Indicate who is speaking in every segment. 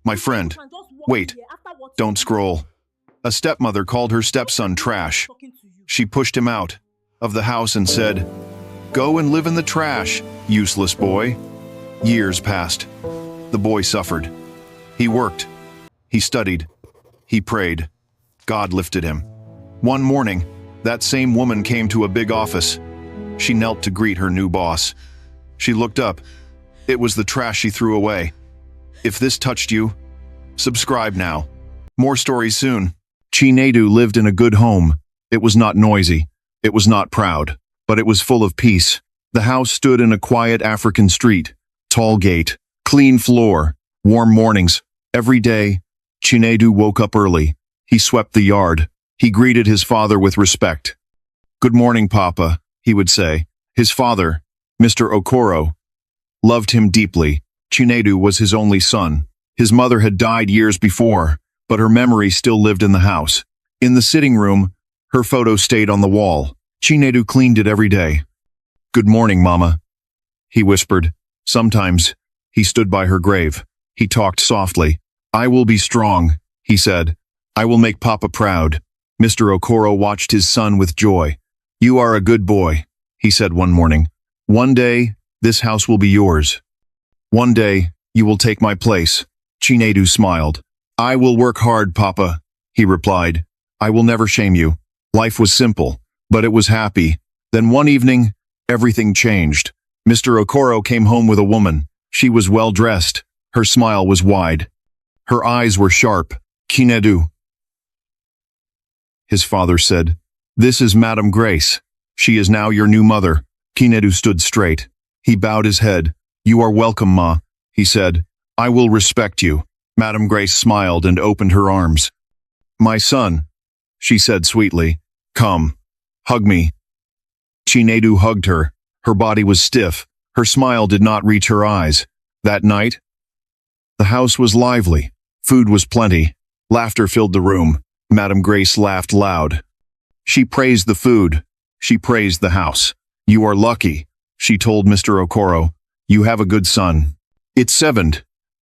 Speaker 1: My friend. Wait, don't scroll. A stepmother called her stepson trash. She pushed him out of the house and said, "Go and live in the trash, useless boy." Years passed. The boy suffered. He worked. He studied. He prayed. God lifted him. One morning, that same woman came to a big office. She knelt to greet her new boss. She looked up. It was the trash she threw away. If this touched you, subscribe now. More stories soon. Chinedu lived in a good home. It was not noisy. It was not proud, but it was full of peace. The house stood in a quiet African street. Tall gate, clean floor, warm mornings. Every day, Chinedu woke up early. He swept the yard. He greeted his father with respect. "Good morning, Papa," he would say. His father, Mr. Okoro, loved him deeply. Chinedu was his only son. His mother had died years before, but her memory still lived in the house. In the sitting room, her photo stayed on the wall. Chinedu cleaned it every day. "Good morning, Mama," he whispered. Sometimes, he stood by her grave. He talked softly. "I will be strong," he said. "I will make Papa proud." Mr. Okoro watched his son with joy. "You are a good boy," he said one morning. "One day, this house will be yours. One day, you will take my place." Chinedu smiled. "I will work hard, Papa," he replied. "I will never shame you." Life was simple, but it was happy. Then one evening, everything changed. Mr. Okoro came home with a woman. She was well-dressed. Her smile was wide. Her eyes were sharp. "Chinedu," his father said. "This is Madame Grace. She is now your new mother." Chinedu stood straight. He bowed his head. "You are welcome, Ma," he said. "I will respect you." Madame Grace smiled and opened her arms. "My son," she said sweetly. "Come, hug me." Chinedu hugged her. Her body was stiff. Her smile did not reach her eyes. That night, the house was lively. Food was plenty. Laughter filled the room. Madame Grace laughed loud. She praised the food. She praised the house. "You are lucky," she told Mr. Okoro. "You have a good son." "It's 7.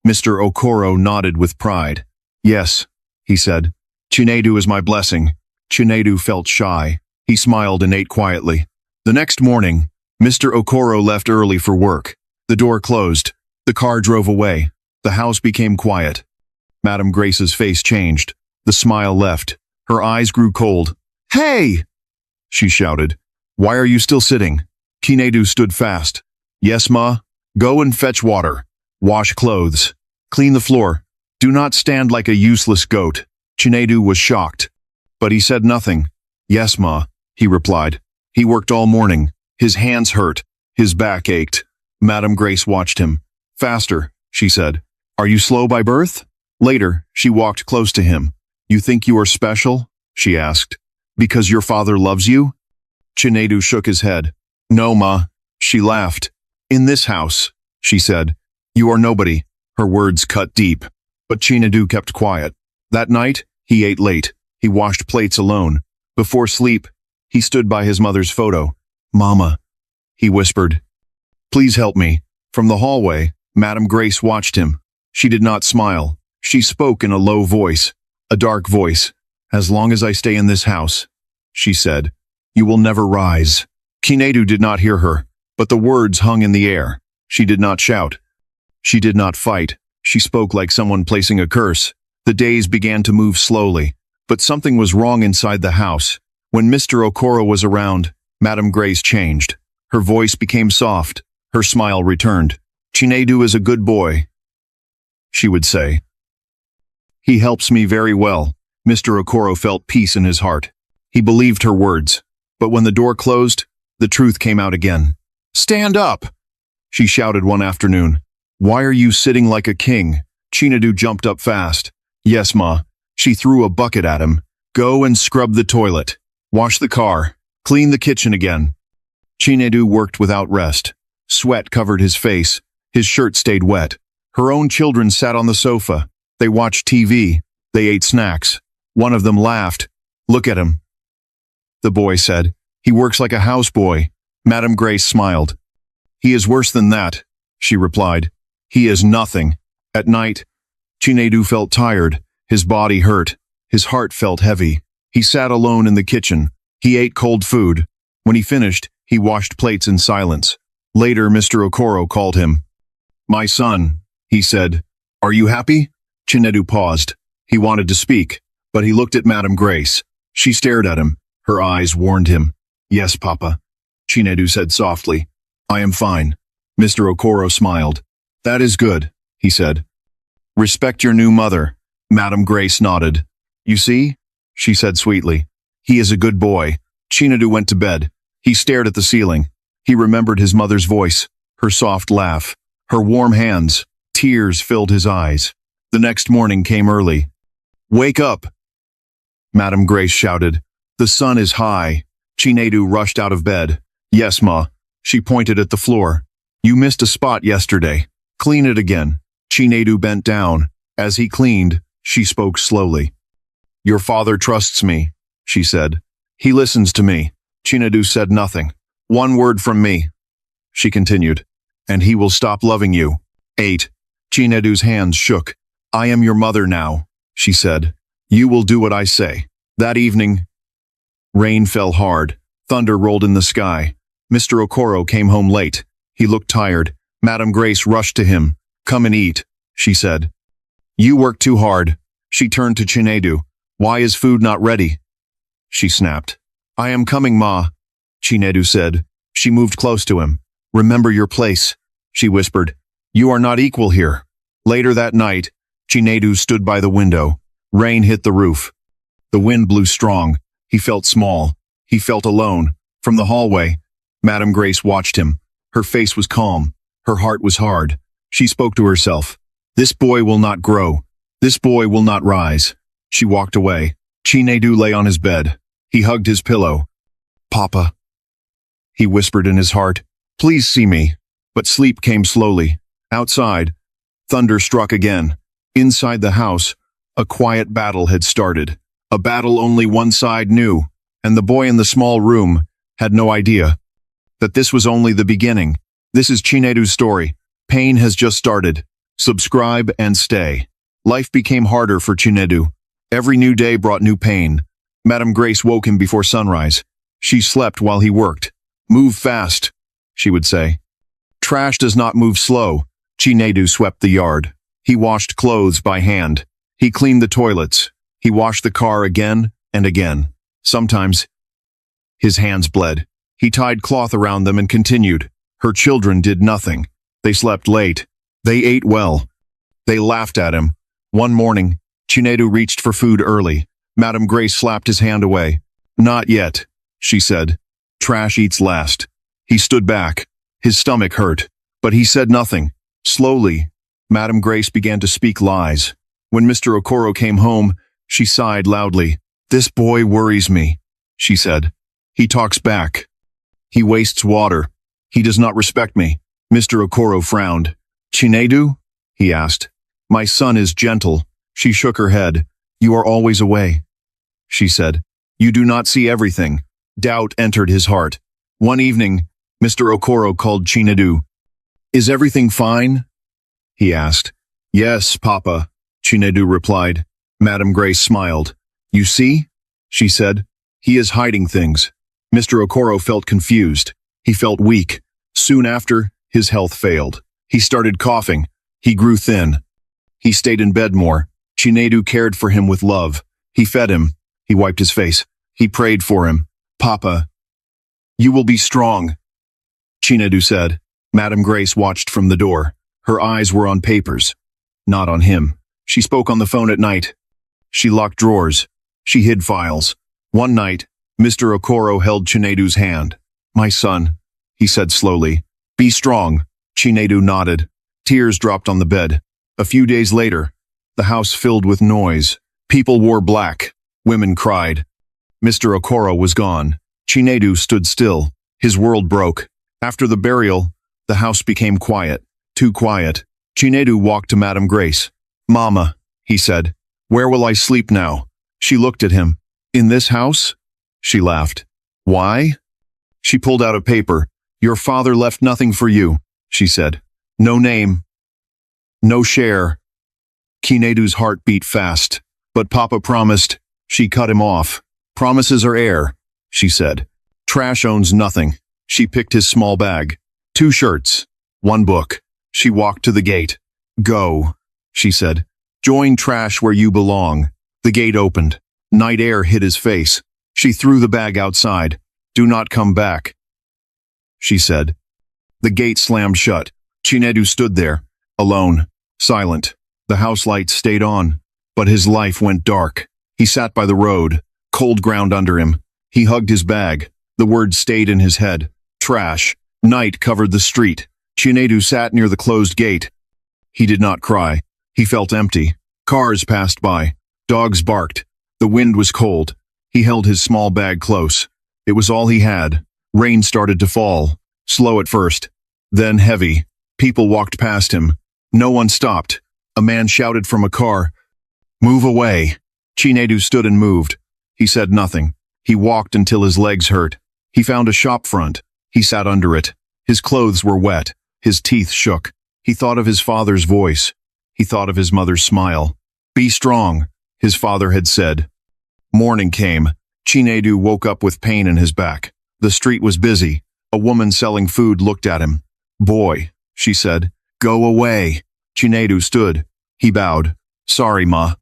Speaker 1: Mr. Okoro nodded with pride. "Yes," he said. "Chinedu is my blessing." Chinedu felt shy. He smiled and ate quietly. The next morning, Mr. Okoro left early for work. The door closed. The car drove away. The house became quiet. Madame Grace's face changed. The smile left. Her eyes grew cold. "Hey!" she shouted. "Why are you still sitting?" Chinedu stood fast. "Yes, Ma. Go and fetch water. Wash clothes. Clean the floor. Do not stand like a useless goat." Chinedu was shocked. But he said nothing. "Yes, Ma," he replied. He worked all morning. His hands hurt. His back ached. Madame Grace watched him. "Faster," she said. "Are you slow by birth?" Later, she walked close to him. "You think you are special?" she asked. "Because your father loves you?" Chinedu shook his head. "No, Ma." She laughed. "In this house," she said, "you are nobody." Her words cut deep. But Chinedu kept quiet. That night, he ate late. He washed plates alone. Before sleep, he stood by his mother's photo. "Mama," he whispered. "Please help me." From the hallway, Madame Grace watched him. She did not smile. She spoke in a low voice, a dark voice. "As long as I stay in this house," she said, "you will never rise." Chinedu did not hear her, but the words hung in the air. She did not shout. She did not fight. She spoke like someone placing a curse. The days began to move slowly, but something was wrong inside the house. When Mr. Okoro was around, Madame Grace changed. Her voice became soft. Her smile returned. "Chinedu is a good boy," she would say. "He helps me very well." Mr. Okoro felt peace in his heart. He believed her words. But when the door closed, the truth came out again. "Stand up!" she shouted one afternoon. "Why are you sitting like a king?" Chinedu jumped up fast. "Yes, Ma." She threw a bucket at him. "Go and scrub the toilet. Wash the car. Clean the kitchen again." Chinedu worked without rest. Sweat covered his face. His shirt stayed wet. Her own children sat on the sofa. They watched TV. They ate snacks. One of them laughed. "Look at him," the boy said. "He works like a houseboy." Madame Grace smiled. "He is worse than that," she replied. "He is nothing. At night, Chinedu felt tired. His body hurt. His heart felt heavy. He sat alone in the kitchen. He ate cold food. When he finished, he washed plates in silence. Later, Mr. Okoro called him. "My son," he said. "Are you happy?" Chinedu paused. He wanted to speak, but he looked at Madame Grace. She stared at him. Her eyes warned him. "Yes, Papa," Chinedu said softly. "I am fine." Mr. Okoro smiled. "That is good," he said. "Respect your new mother." Madame Grace nodded. "You see?" she said sweetly. "He is a good boy." Chinedu went to bed. He stared at the ceiling. He remembered his mother's voice, her soft laugh, her warm hands. Tears filled his eyes. The next morning came early. "Wake up!" Madame Grace shouted. "The sun is high." Chinedu rushed out of bed. "Yes, Ma." She pointed at the floor. "You missed a spot yesterday. Clean it again." Chinedu bent down. As he cleaned, she spoke slowly. "Your father trusts me," she said. "He listens to me." Chinedu said nothing. "One word from me," she continued, "and he will stop loving you." 8. Chinedu's hands shook. "I am your mother now," she said. "You will do what I say." That evening, rain fell hard. Thunder rolled in the sky. Mr. Okoro came home late. He looked tired. Madame Grace rushed to him. "Come and eat," she said. "You work too hard." She turned to Chinedu. "Why is food not ready?" she snapped. "I am coming, Ma," Chinedu said. She moved close to him. "Remember your place," she whispered. "You are not equal here." Later that night, Chinedu stood by the window. Rain hit the roof. The wind blew strong. He felt small. He felt alone. From the hallway, Madame Grace watched him. Her face was calm. Her heart was hard. She spoke to herself. "This boy will not grow. This boy will not rise." She walked away. Chinedu lay on his bed. He hugged his pillow. "Papa," he whispered in his heart. "Please see me." But sleep came slowly. Outside, thunder struck again. Inside the house, a quiet battle had started. A battle only one side knew, and the boy in the small room had no idea that this was only the beginning. This is Chinedu's story. Pain has just started. Subscribe and stay. Life became harder for Chinedu. Every new day brought new pain. Madame Grace woke him before sunrise. She slept while he worked. "Move fast," she would say. "Trash does not move slow." Chinedu swept the yard. He washed clothes by hand. He cleaned the toilets. He washed the car again and again. Sometimes his hands bled. He tied cloth around them and continued. Her children did nothing. They slept late. They ate well. They laughed at him. One morning, Chinedu reached for food early. Madame Grace slapped his hand away. "Not yet," she said. "Trash eats last." He stood back. His stomach hurt, but he said nothing. Slowly, Madame Grace began to speak lies. When Mr. Okoro came home, she sighed loudly. "This boy worries me," she said. "He talks back. He wastes water. He does not respect me." Mr. Okoro frowned. "Chinedu?" he asked. "My son is gentle." She shook her head. "You are always away," she said. "You do not see everything." Doubt entered his heart. One evening, Mr. Okoro called Chinedu. "Is everything fine?" he asked. "Yes, Papa," Chinedu replied. Madame Grace smiled. "You see?" she said. "He is hiding things." Mr. Okoro felt confused. He felt weak. Soon after, his health failed. He started coughing. He grew thin. He stayed in bed more. Chinedu cared for him with love. He fed him. He wiped his face. He prayed for him. "Papa, you will be strong," Chinedu said. Madame Grace watched from the door. Her eyes were on papers, not on him. She spoke on the phone at night. She locked drawers. She hid files. One night, Mr. Okoro held Chinedu's hand. "My son," he said slowly. "Be strong." Chinedu nodded. Tears dropped on the bed. A few days later, the house filled with noise. People wore black. Women cried. Mr. Okoro was gone. Chinedu stood still. His world broke. After the burial, the house became quiet. Too quiet. Chinedu walked to Madame Grace. "Mama," he said, "where will I sleep now?" She looked at him. "In this house?" She laughed. "Why?" She pulled out a paper. "Your father left nothing for you," she said. "No name. No share. Chinedu's heart beat fast. But Papa promised. She cut him off. Promises are air, she said. Trash owns nothing. She picked his small bag. 2 shirts. 1 book. She walked to the gate. Go, she said. Join Trash where you belong. The gate opened. Night air hit his face. She threw the bag outside. Do not come back, she said. The gate slammed shut. Chinedu stood there, alone, silent. The house lights stayed on, but his life went dark. He sat by the road, cold ground under him. He hugged his bag. The words stayed in his head. Trash. Night covered the street. Chinedu sat near the closed gate. He did not cry. He felt empty. Cars passed by. Dogs barked. The wind was cold. He held his small bag close. It was all he had. Rain started to fall, slow at first, then heavy. People walked past him. No one stopped. A man shouted from a car, "Move away." Chinedu stood and moved. He said nothing. He walked until his legs hurt. He found a shop front. He sat under it. His clothes were wet. His teeth shook. He thought of his father's voice. He thought of his mother's smile. "Be strong," his father had said. Morning came. Chinedu woke up with pain in his back. The street was busy. A woman selling food looked at him. "Boy," she said, "go away." Chinedu stood. He bowed. "Sorry, Ma,"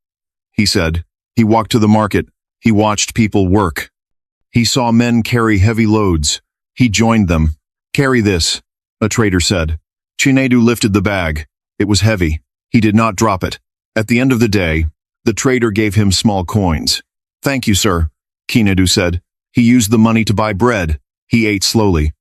Speaker 1: he said. He walked to the market. He watched people work. He saw men carry heavy loads. He joined them. "Carry this," a trader said. Chinedu lifted the bag. It was heavy. He did not drop it. At the end of the day, the trader gave him small coins. "Thank you, sir," Chinedu said. He used the money to buy bread. He ate slowly.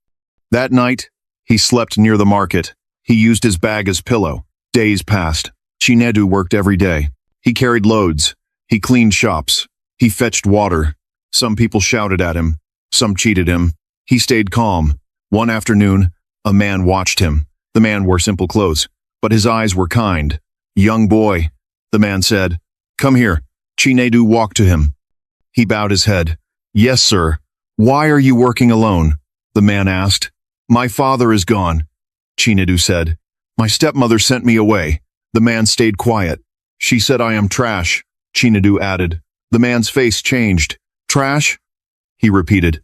Speaker 1: That night, he slept near the market. He used his bag as pillow. Days passed. Chinedu worked every day. He carried loads. He cleaned shops. He fetched water. Some people shouted at him. Some cheated him. He stayed calm. One afternoon, a man watched him. The man wore simple clothes, but his eyes were kind. "Young boy," the man said. "Come here." Chinedu walked to him. He bowed his head. "Yes, sir." "Why are you working alone?" the man asked. "My father is gone," Chinedu said. "My stepmother sent me away." The man stayed quiet. "She said I am trash," Chinedu added. The man's face changed. "Trash?" he repeated.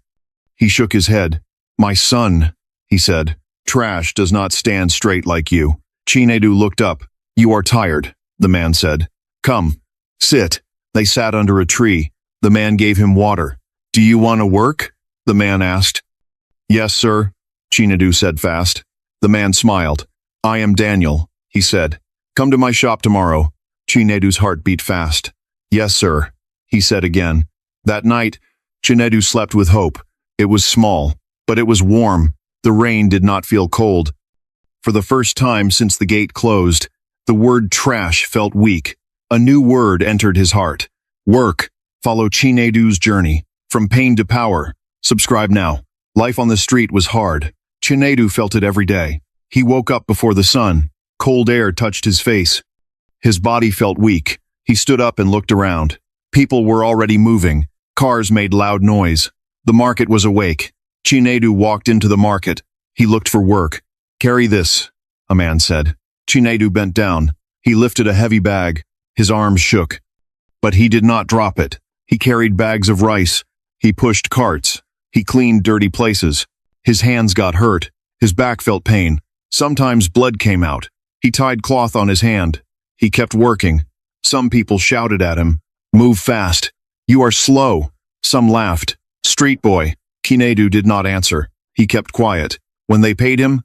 Speaker 1: He shook his head. "My son," he said. "Trash does not stand straight like you." Chinedu looked up. "You are tired," the man said. "Come, sit." They sat under a tree. The man gave him water. "Do you want to work?" the man asked. "Yes, sir," Chinedu said fast. The man smiled. "I am Daniel," he said. "Come to my shop tomorrow." Chinedu's heart beat fast. "Yes, sir," he said again. That night, Chinedu slept with hope. It was small, but it was warm. The rain did not feel cold. For the first time since the gate closed, the word trash felt weak. A new word entered his heart. Work. Follow Chinedu's journey. From pain to power. Subscribe now. Life on the street was hard. Chinedu felt it every day. He woke up before the sun. Cold air touched his face. His body felt weak. He stood up and looked around. People were already moving. Cars made loud noise. The market was awake. Chinedu walked into the market. He looked for work. "Carry this," a man said. Chinedu bent down. He lifted a heavy bag. His arms shook. But he did not drop it. He carried bags of rice. He pushed carts. He cleaned dirty places. His hands got hurt. His back felt pain. Sometimes blood came out. He tied cloth on his hand. He kept working. Some people shouted at him, "Move fast. You are slow." Some laughed. "Street boy." Chinedu did not answer. He kept quiet. When they paid him,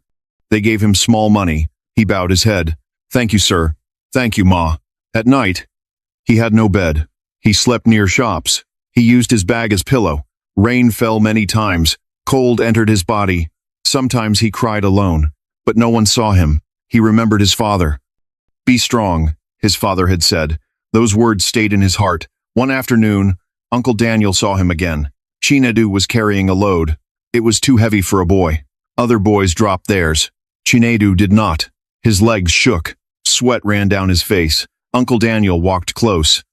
Speaker 1: they gave him small money. He bowed his head. "Thank you, sir." "Thank you, Ma." At night, he had no bed. He slept near shops. He used his bag as pillow. Rain fell many times. Cold entered his body. Sometimes he cried alone, but no one saw him. He remembered his father. "Be strong," his father had said. Those words stayed in his heart. One afternoon, Uncle Daniel saw him again. Chinedu was carrying a load. It was too heavy for a boy. Other boys dropped theirs. Chinedu did not. His legs shook. Sweat ran down his face. Uncle Daniel walked close.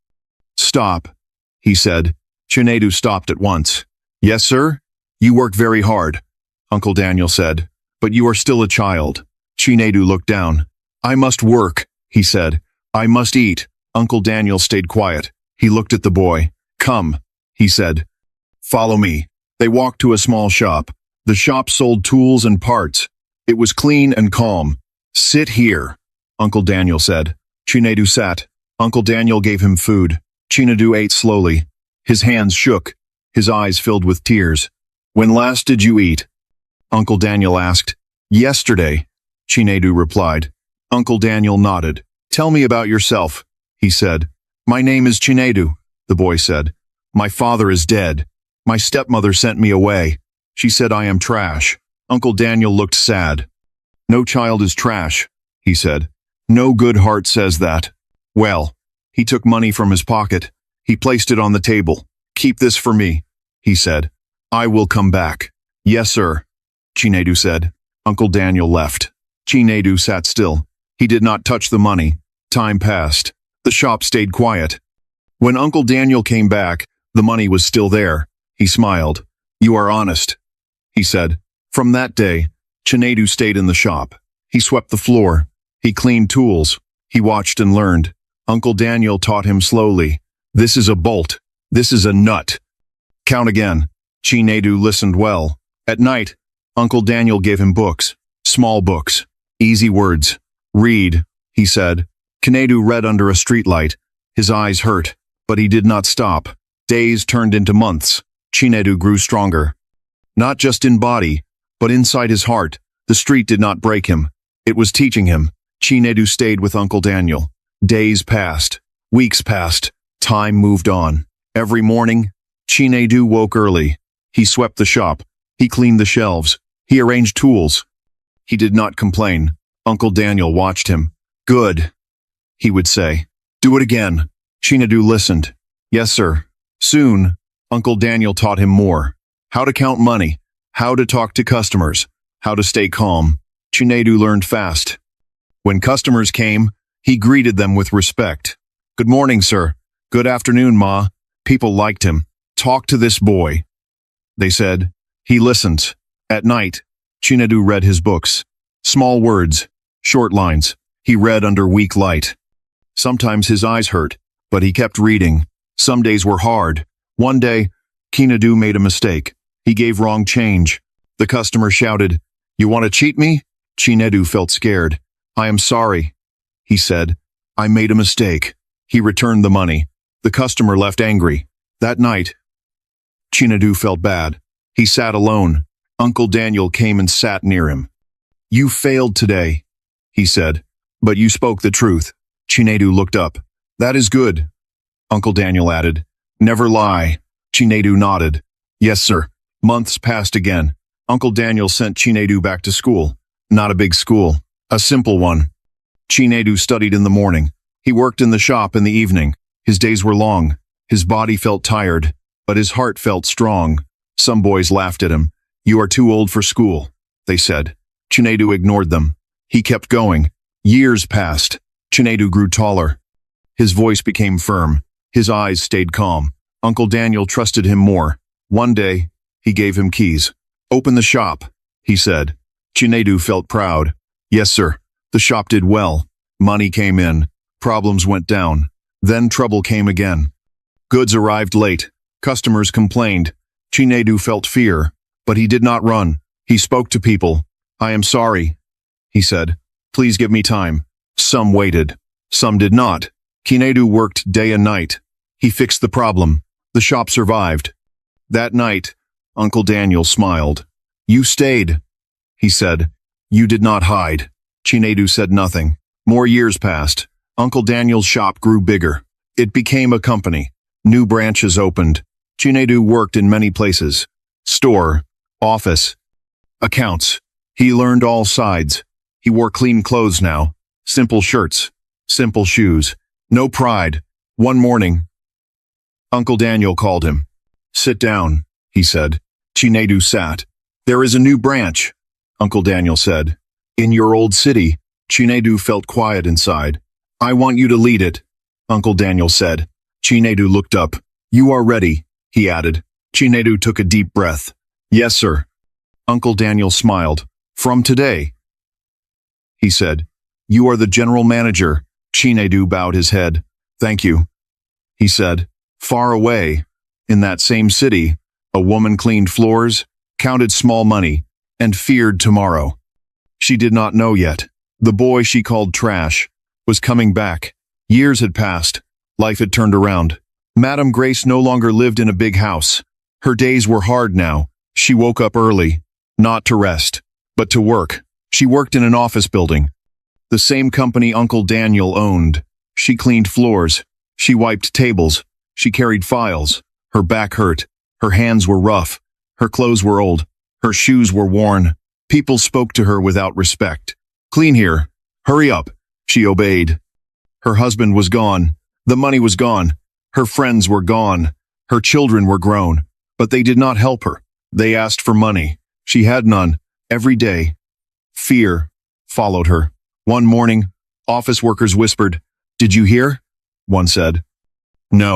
Speaker 1: "Stop," he said. Chinedu stopped at once. "Yes, sir? You work very hard," Uncle Daniel said. "But you are still a child." Chinedu looked down. "I must work," he said. "I must eat." Uncle Daniel stayed quiet. He looked at the boy. "Come," he said. "Follow me." They walked to a small shop. The shop sold tools and parts. It was clean and calm. "Sit here," Uncle Daniel said. Chinedu sat. Uncle Daniel gave him food. Chinedu ate slowly. His hands shook. His eyes filled with tears. "When last did you eat?" Uncle Daniel asked. "Yesterday," Chinedu replied. Uncle Daniel nodded. "Tell me about yourself," he said. "My name is Chinedu," the boy said. "My father is dead. My stepmother sent me away. She said I am trash." Uncle Daniel looked sad. "No child is trash," he said. "No good heart says that." "Well," he took money from his pocket. He placed it on the table. "Keep this for me," he said. "I will come back." "Yes, sir," Chinedu said. Uncle Daniel left. Chinedu sat still. He did not touch the money. Time passed. The shop stayed quiet. When Uncle Daniel came back, the money was still there. He smiled. "You are honest," he said. From that day, Chinedu stayed in the shop. He swept the floor. He cleaned tools. He watched and learned. Uncle Daniel taught him slowly. "This is a bolt. This is a nut. Count again." Chinedu listened well. At night, Uncle Daniel gave him books. Small books. Easy words. "Read," he said. Chinedu read under a streetlight. His eyes hurt, but he did not stop. Days turned into months. Chinedu grew stronger. Not just in body, but inside his heart. The street did not break him. It was teaching him. Chinedu stayed with Uncle Daniel. Days passed. Weeks passed. Time moved on. Every morning, Chinedu woke early. He swept the shop. He cleaned the shelves. He arranged tools. He did not complain. Uncle Daniel watched him. "Good," he would say. "Do it again." Chinedu listened. "Yes, sir." Soon, Uncle Daniel taught him more. How to count money. How to talk to customers. How to stay calm. Chinedu learned fast. When customers came, he greeted them with respect. "Good morning, sir." "Good afternoon, Ma." People liked him. "Talk to this boy," they said. He listened. At night, Chinedu read his books. Small words, short lines. He read under weak light. Sometimes his eyes hurt, but he kept reading. Some days were hard. One day, Chinedu made a mistake. He gave wrong change. The customer shouted, "You want to cheat me?" Chinedu felt scared. "I am sorry," he said. "I made a mistake." He returned the money. The customer left angry. That night, Chinedu felt bad. He sat alone. Uncle Daniel came and sat near him. "You failed today," he said, "but you spoke the truth." Chinedu looked up. "That is good," Uncle Daniel added. "Never lie." Chinedu nodded. "Yes, sir." Months passed again. Uncle Daniel sent Chinedu back to school. Not a big school, a simple one. Chinedu studied in the morning. He worked in the shop in the evening. His days were long. His body felt tired, but his heart felt strong. Some boys laughed at him. "You are too old for school," they said. Chinedu ignored them. He kept going. Years passed. Chinedu grew taller. His voice became firm. His eyes stayed calm. Uncle Daniel trusted him more. One day, he gave him keys. "Open the shop," he said. Chinedu felt proud. "Yes, sir." The shop did well. Money came in. Problems went down. Then trouble came again. Goods arrived late. Customers complained. Chinedu felt fear, but he did not run. He spoke to people. "I am sorry," he said. "Please give me time." Some waited. Some did not. Chinedu worked day and night. He fixed the problem. The shop survived. That night, Uncle Daniel smiled. "You stayed," he said. "You did not hide." Chinedu said nothing. More years passed. Uncle Daniel's shop grew bigger. It became a company. New branches opened. Chinedu worked in many places. Store, office, accounts. He learned all sides. He wore clean clothes now. Simple shirts, simple shoes. No pride. One morning, Uncle Daniel called him. "Sit down," he said. Chinedu sat. "There is a new branch," Uncle Daniel said. "In your old city." Chinedu felt quiet inside. "I want you to lead it," Uncle Daniel said. Chinedu looked up. "You are ready," he added. Chinedu took a deep breath. "Yes, sir." Uncle Daniel smiled. "From today," he said, "you are the general manager." Chinedu bowed his head. Thank you, he said. Far away, in that same city, a woman cleaned floors, counted small money, and feared tomorrow. She did not know yet. The boy she called trash was coming back. Years had passed. Life had turned around. Madame Grace no longer lived in a big house. Her days were hard now. She woke up early, not to rest, but to work. She worked in an office building, the same company Uncle Daniel owned. She cleaned floors. She wiped tables. She carried files. Her back hurt. Her hands were rough. Her clothes were old. Her shoes were worn. People spoke to her without respect. Clean here. Hurry up. She obeyed. Her husband was gone. The money was gone. Her friends were gone. Her children were grown. But they did not help her. They asked for money. She had none. Every day, fear followed her. One morning, office workers whispered, "Did you hear?" One said. "No,"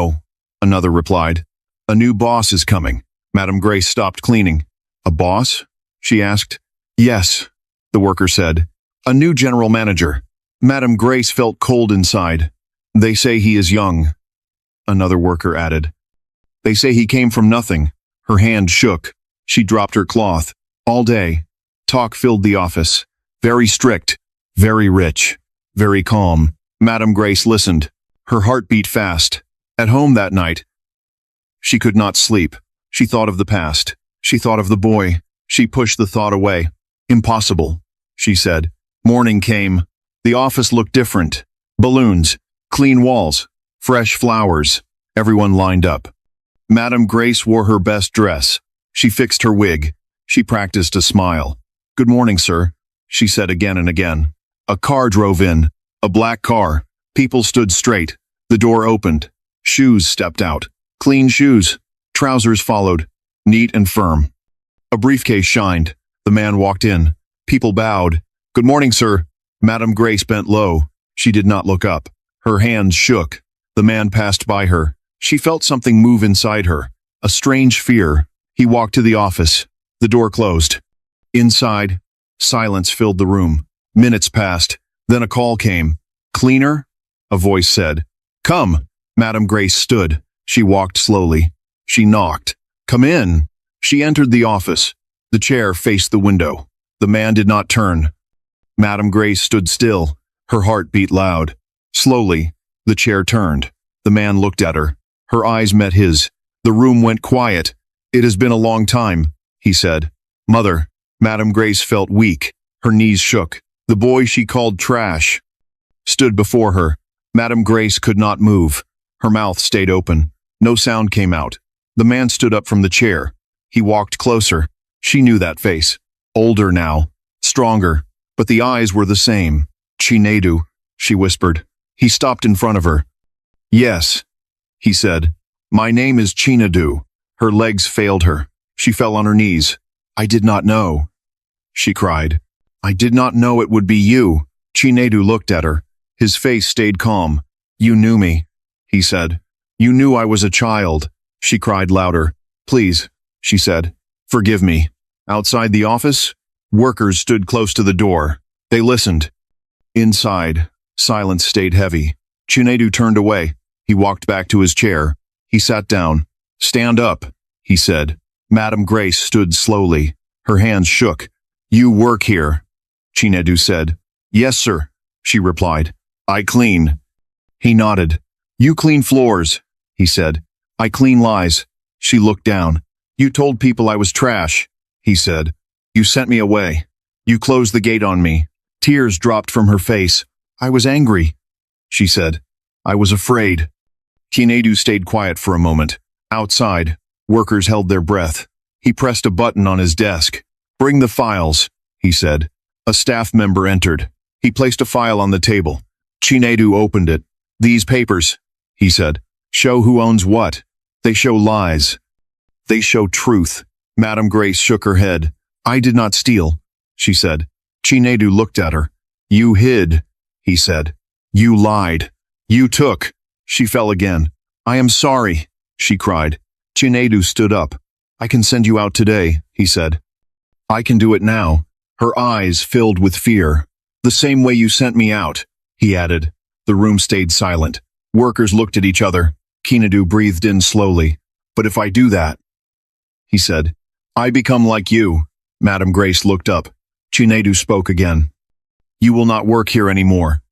Speaker 1: another replied. "A new boss is coming." Madame Grace stopped cleaning. "A boss?" she asked. "Yes," the worker said. "A new general manager." Madame Grace felt cold inside. "They say he is young," another worker added. "They say he came from nothing." Her hand shook. She dropped her cloth. All day, talk filled the office. Very strict, very rich, very calm. Madame Grace listened. Her heart beat fast. At home that night, she could not sleep. She thought of the past. She thought of the boy. She pushed the thought away. "Impossible," she said. Morning came. The office looked different. Balloons, clean walls, fresh flowers. Everyone lined up. Madame Grace wore her best dress. She fixed her wig. She practiced a smile. "Good morning, sir," she said again and again. A car drove in. A black car. People stood straight. The door opened. Shoes stepped out. Clean shoes. Trousers followed. Neat and firm. A briefcase shined. The man walked in. People bowed. "Good morning, sir." Madame Grace bent low. She did not look up. Her hands shook. The man passed by her. She felt something move inside her. A strange fear. He walked to the office. The door closed. Inside, silence filled the room. Minutes passed. Then a call came. "Cleaner?" a voice said. "Come." Madame Grace stood. She walked slowly. She knocked. "Come in." She entered the office. The chair faced the window. The man did not turn. Madame Grace stood still. Her heart beat loud. Slowly, the chair turned. The man looked at her. Her eyes met his. The room went quiet. "It has been a long time," he said. "Mother." Madame Grace felt weak. Her knees shook. The boy she called trash stood before her. Madame Grace could not move. Her mouth stayed open. No sound came out. The man stood up from the chair. He walked closer. She knew that face. Older now. Stronger. But the eyes were the same. "Chinedu," she whispered. He stopped in front of her. "Yes," he said. "My name is Chinedu." Her legs failed her. She fell on her knees. "I did not know," she cried. "I did not know it would be you." Chinedu looked at her. His face stayed calm. "You knew me," he said. "You knew I was a child." She cried louder. "Please," she said. "Forgive me." Outside the office, workers stood close to the door. They listened. Inside, silence stayed heavy. Chinedu turned away. He walked back to his chair. He sat down. "Stand up," he said. Madame Grace stood slowly. Her hands shook. "You work here," Chinedu said. "Yes, sir," she replied. "I clean." He nodded. "You clean floors," he said. "I clean lies." She looked down. "You told people I was trash," he said. "You sent me away. You closed the gate on me." Tears dropped from her face. "I was angry," she said. "I was afraid." Chinedu stayed quiet for a moment. Outside, workers held their breath. He pressed a button on his desk. "Bring the files," he said. A staff member entered. He placed a file on the table. Chinedu opened it. "These papers," he said, "show who owns what. They show lies. They show truth." Madame Grace shook her head. "I did not steal," she said. Chinedu looked at her. "You hid," he said. "You lied. You took." She fell again. "I am sorry," she cried. Chinedu stood up. "I can send you out today," he said. "I can do it now." Her eyes filled with fear. "The same way you sent me out," he added. The room stayed silent. Workers looked at each other. Chinedu breathed in slowly. But if I do that, he said, I become like you. Madame Grace looked up. Chinedu spoke again. You will not work here anymore,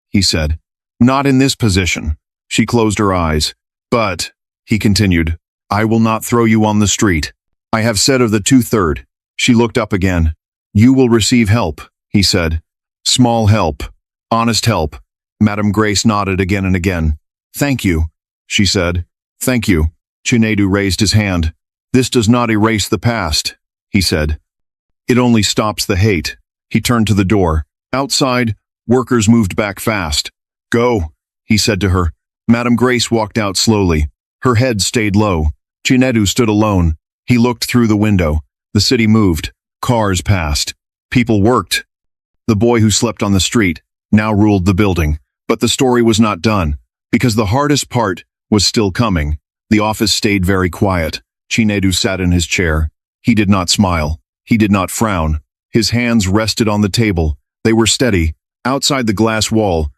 Speaker 1: he said. Not in this position. She closed her eyes. But, he continued, I will not throw you on the street. I have said of the 2/3. She looked up again. You will receive help, he said. Small help. Honest help. Madame Grace nodded again and again. Thank you, she said. Thank you. Chinedu raised his hand. This does not erase the past, he said. It only stops the hate. He turned to the door. Outside, workers moved back fast. Go, he said to her. Madame Grace walked out slowly. Her head stayed low. Chinedu stood alone. He looked through the window. The city moved. Cars passed. People worked. The boy who slept on the street now ruled the building. But the story was not done, because the hardest part was still coming. The office stayed very quiet. Chinedu sat in his chair. He did not smile. He did not frown. His hands rested on the table. They were steady. Outside the glass wall,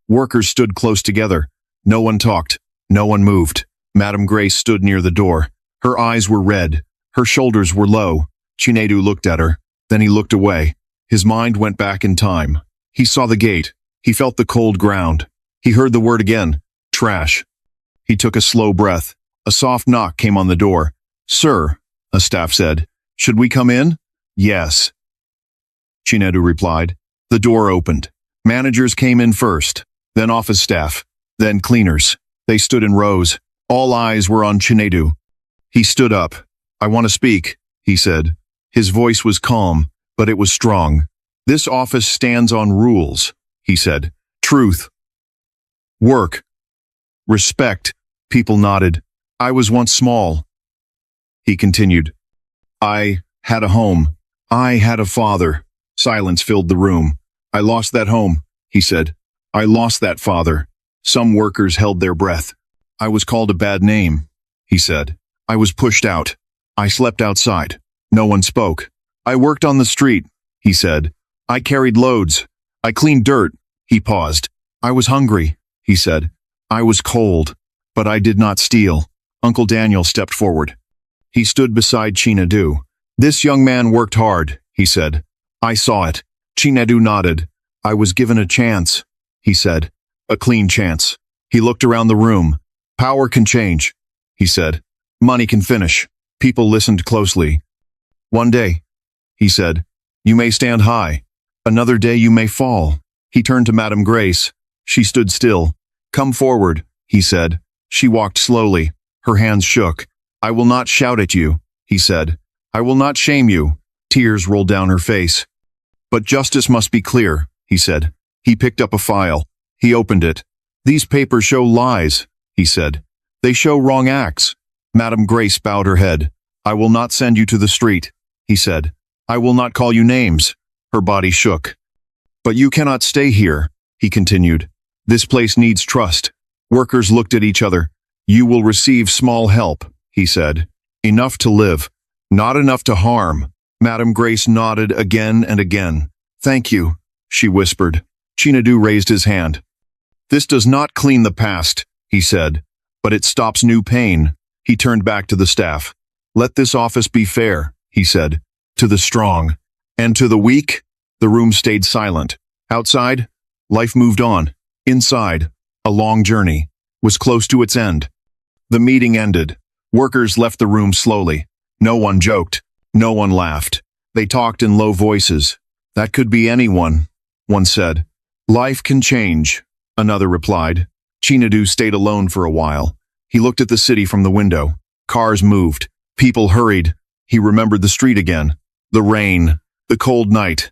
Speaker 1: workers stood close together. No one talked. No one moved. Madame Grace stood near the door. Her eyes were red. Her shoulders were low. Chinedu looked at her. Then he looked away. His mind went back in time. He saw the gate. He felt the cold ground. He heard the word again. Trash. He took a slow breath. A soft knock came on the door. Sir, a staff said. Should we come in? Yes, Chinedu replied. The door opened. Managers came in first, then office staff, then cleaners. They stood in rows. All eyes were on Chinedu. He stood up. I want to speak, he said. His voice was calm, but it was strong. This office stands on rules, he said. Truth. Work. Respect. People nodded. I was once small, he continued. I had a home. I had a father. Silence filled the room. I lost that home, he said. I lost that father. Some workers held their breath. I was called a bad name, he said. I was pushed out. I slept outside. No one spoke. I worked on the street, he said. I carried loads. I cleaned dirt. He paused. I was hungry, he said. I was cold, but I did not steal. Uncle Daniel stepped forward. He stood beside Chinedu. This young man worked hard, he said. I saw it. Chinedu nodded. I was given a chance, he said. A clean chance. He looked around the room. Power can change, he said. Money can finish. People listened closely. One day, he said, you may stand high. Another day you may fall. He turned to Madame Grace. She stood still. Come forward, he said. She walked slowly. Her hands shook. I will not shout at you, he said. I will not shame you. Tears rolled down her face. But justice must be clear, he said. He picked up a file. He opened it. These papers show lies, he said. They show wrong acts. Madame Grace bowed her head. I will not send you to the street, he said. I will not call you names. Her body shook. But you cannot stay here, he continued. This place needs trust. Workers looked at each other. You will receive small help, he said. Enough to live, not enough to harm. Madame Grace nodded again and again. Thank you, she whispered. Chinedu raised his hand. This does not clean the past, he said, but it stops new pain. He turned back to the staff. Let this office be fair, he said, to the strong. And to the weak? The room stayed silent. Outside, life moved on. Inside, a long journey was close to its end. The meeting ended. Workers left the room slowly. No one joked. No one laughed. They talked in low voices. That could be anyone, one said. Life can change, another replied. Chinedu stayed alone for a while. He looked at the city from the window. Cars moved. People hurried. He remembered the street again. The rain. The cold night.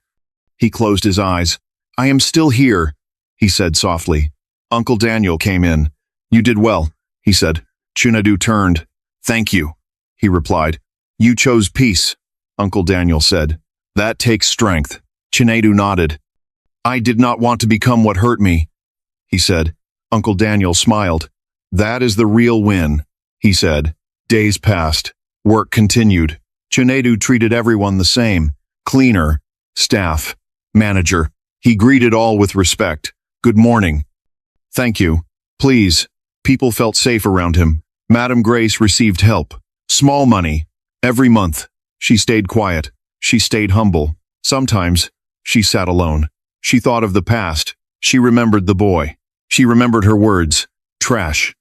Speaker 1: He closed his eyes. I am still here, he said softly. Uncle Daniel came in. You did well, he said. Chinedu turned. Thank you, he replied. You chose peace, Uncle Daniel said. That takes strength. Chinedu nodded. I did not want to become what hurt me, he said. Uncle Daniel smiled. That is the real win, he said. Days passed. Work continued. Chinedu treated everyone the same. Cleaner, staff, manager. He greeted all with respect. Good morning. Thank you. Please. People felt safe around him. Madame Grace received help. Small money. Every month. She stayed quiet. She stayed humble. Sometimes, she sat alone. She thought of the past. She remembered the boy. She remembered her words. Trash.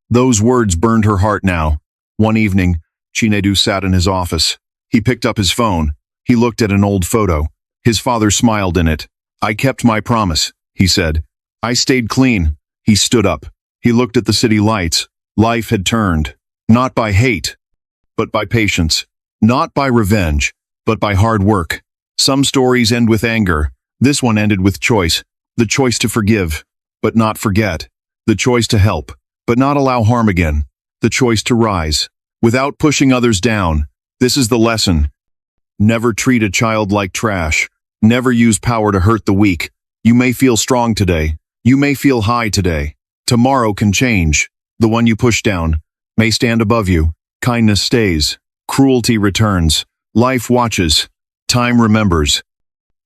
Speaker 1: Those words burned her heart now. One evening, Chinedu sat in his office. He picked up his phone. He looked at an old photo. His father smiled in it. I kept my promise, he said. I stayed clean. He stood up. He looked at the city lights. Life had turned. Not by hate, but by patience. Not by revenge, but by hard work. Some stories end with anger. This one ended with choice. The choice to forgive, but not forget. The choice to help, but not allow harm again. The choice to rise, without pushing others down. This is the lesson. Never treat a child like trash. Never use power to hurt the weak. You may feel strong today. You may feel high today. Tomorrow can change. The one you push down may stand above you. Kindness stays. Cruelty returns. Life watches. Time remembers.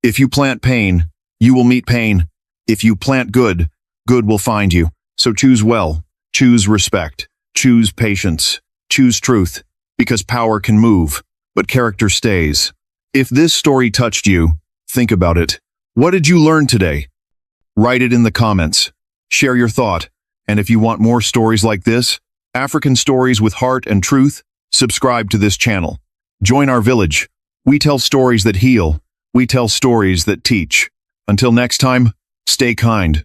Speaker 1: If you plant pain, you will meet pain. If you plant good, good will find you. So choose well. Choose respect. Choose patience. Choose truth. Because power can move, but character stays. If this story touched you, think about it. What did you learn today? Write it in the comments. Share your thought. And if you want more stories like this, African stories with heart and truth, subscribe to this channel. Join our village. We tell stories that heal. We tell stories that teach. Until next time, stay kind.